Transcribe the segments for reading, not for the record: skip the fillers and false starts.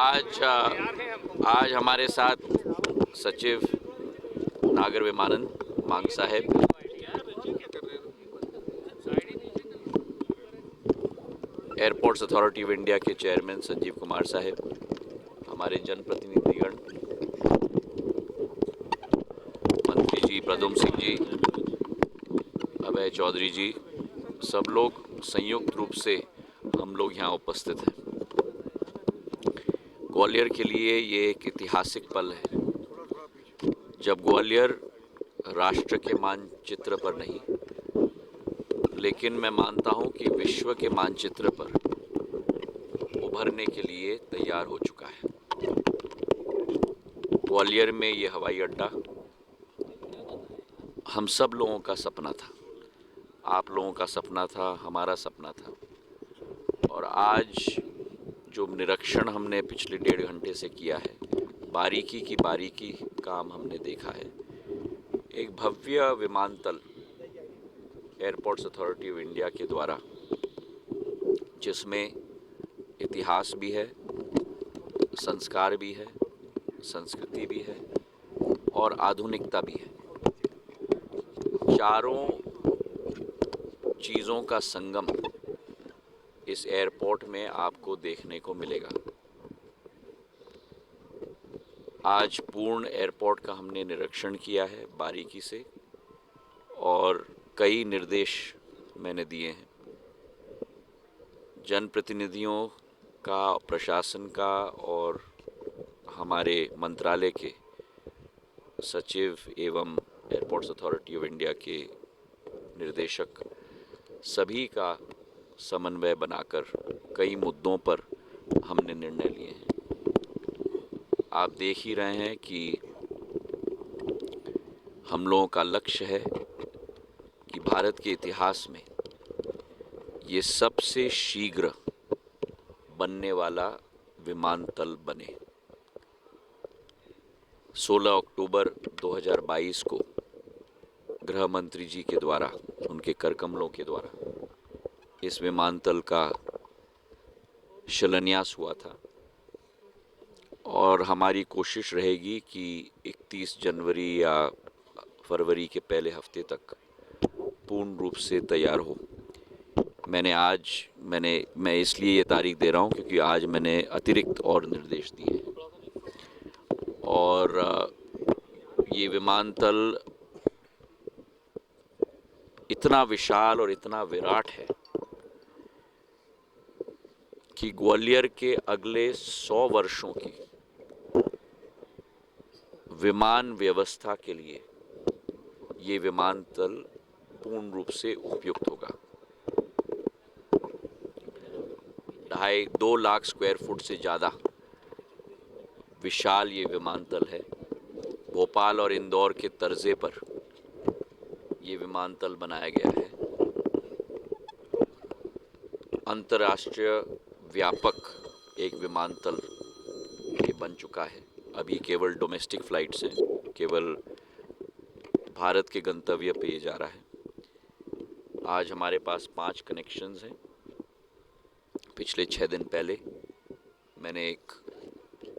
आज हमारे साथ सचिव नागर विमानन मांग साहेब, एयरपोर्ट्स अथॉरिटी ऑफ इंडिया के चेयरमैन संजीव कुमार साहेब, हमारे जनप्रतिनिधिगण, मंत्री जी प्रद्युम्न सिंह जी, अभय चौधरी जी, सब लोग संयुक्त रूप से हम लोग यहाँ उपस्थित हैं। ग्वालियर के लिए ये एक ऐतिहासिक पल है जब ग्वालियर राष्ट्र के मानचित्र पर नहीं, लेकिन मैं मानता हूँ कि विश्व के मानचित्र पर उभरने के लिए तैयार हो चुका है। ग्वालियर में ये हवाई अड्डा हम सब लोगों का सपना था, आप लोगों का सपना था, हमारा सपना था। और आज जो निरीक्षण हमने पिछले 1.5 घंटे से किया है, बारीकी की बारीकी काम हमने देखा है। एक भव्य विमानतल एयरपोर्ट्स अथॉरिटी ऑफ इंडिया के द्वारा, जिसमें इतिहास भी है, संस्कार भी है, संस्कृति भी है और आधुनिकता भी है। चारों चीज़ों का संगम इस एयरपोर्ट में आपको देखने को मिलेगा। आज पूर्ण एयरपोर्ट का हमने निरीक्षण किया है बारीकी से और कई निर्देश मैंने दिए हैं जनप्रतिनिधियों का, प्रशासन का और हमारे मंत्रालय के सचिव एवं एयरपोर्ट्स अथॉरिटी ऑफ इंडिया के निर्देशक, सभी का समन्वय बनाकर कई मुद्दों पर हमने निर्णय लिए हैं। आप देख ही रहे हैं कि हम लोगों का लक्ष्य है कि भारत के इतिहास में ये सबसे शीघ्र बनने वाला विमानतल बने। 16 अक्टूबर 2022 को गृह मंत्री जी के द्वारा, उनके कर कमलों के द्वारा इस विमानतल का शिलान्यास हुआ था और हमारी कोशिश रहेगी कि 31 जनवरी या फरवरी के पहले हफ्ते तक पूर्ण रूप से तैयार हो। मैं इसलिए ये तारीख दे रहा हूँ क्योंकि आज मैंने अतिरिक्त और निर्देश दिए हैं और ये विमानतल इतना विशाल और इतना विराट है कि ग्वालियर के अगले 100 वर्षों की विमान व्यवस्था के लिए ये विमानतल पूर्ण रूप से उपयुक्त होगा। 2.5 लाख स्क्वायर फुट से ज़्यादा विशाल ये विमानतल है। भोपाल और इंदौर के तर्जे पर ये विमानतल बनाया गया है। अंतर्राष्ट्रीय व्यापक एक विमानतल ये बन चुका है। अभी केवल डोमेस्टिक फ्लाइट्स हैं, केवल भारत के गंतव्य पे ये जा रहा है। आज हमारे पास 5 कनेक्शंस हैं। पिछले 6 दिन पहले मैंने एक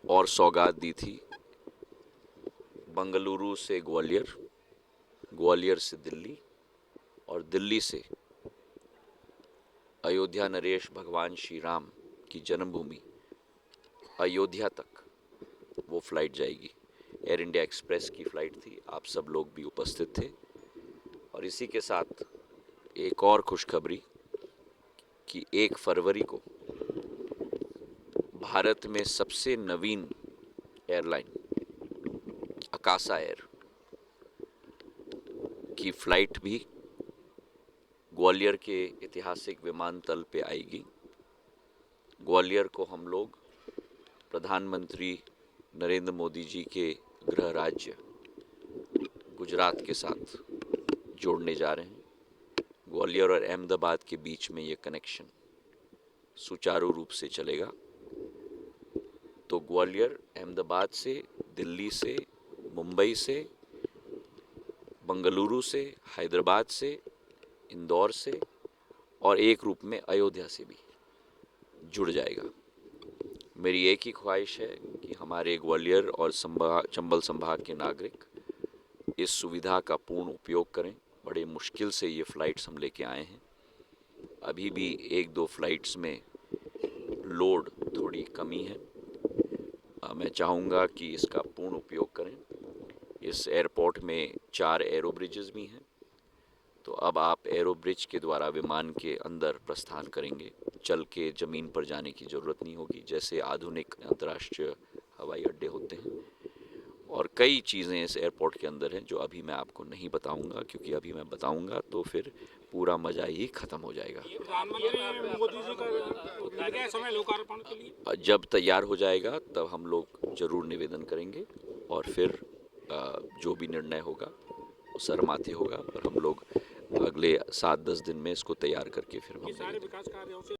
और सौगात दी थी, बंगलुरु से ग्वालियर, ग्वालियर से दिल्ली और दिल्ली से अयोध्या नरेश भगवान श्री राम की जन्मभूमि अयोध्या तक वो फ्लाइट जाएगी। एयर इंडिया एक्सप्रेस की फ़्लाइट थी, आप सब लोग भी उपस्थित थे। और इसी के साथ एक और खुशखबरी कि 1 फरवरी को भारत में सबसे नवीन एयरलाइन अकासा एयर की फ़्लाइट भी ग्वालियर के ऐतिहासिक विमानतल पे आएगी। ग्वालियर को हम लोग प्रधानमंत्री नरेंद्र मोदी जी के गृह राज्य गुजरात के साथ जोड़ने जा रहे हैं। ग्वालियर और अहमदाबाद के बीच में ये कनेक्शन सुचारू रूप से चलेगा। तो ग्वालियर अहमदाबाद से, दिल्ली से, मुंबई से, बंगलुरु से, हैदराबाद से, इंदौर से और एक रूप में अयोध्या से भी जुड़ जाएगा। मेरी एक ही ख्वाहिश है कि हमारे ग्वालियर और चंबल संभाग के नागरिक इस सुविधा का पूर्ण उपयोग करें। बड़े मुश्किल से ये फ़्लाइट्स हम लेके आए हैं। अभी भी एक दो फ्लाइट्स में लोड थोड़ी कमी है। मैं चाहूँगा कि इसका पूर्ण उपयोग करें। इस एयरपोर्ट में 4 एरो ब्रिजेस भी हैं, तो अब आप एरो ब्रिज के द्वारा विमान के अंदर प्रस्थान करेंगे। चल के ज़मीन पर जाने की ज़रूरत नहीं होगी, जैसे आधुनिक अंतर्राष्ट्रीय हवाई अड्डे होते हैं। और कई चीज़ें इस एयरपोर्ट के अंदर हैं जो अभी मैं आपको नहीं बताऊंगा, क्योंकि अभी मैं बताऊंगा तो फिर पूरा मज़ा ही ख़त्म हो जाएगा। प्रधानमंत्री मोदी जी का मिल गया समय लोकार्पण के लिए। जब तैयार हो जाएगा तब हम लोग ज़रूर निवेदन करेंगे और फिर जो भी निर्णय होगा वो सरमाथे होगा। और हम लोग अगले 7-10 दिन में इसको तैयार करके फिर हम सारे विकास कार्यों से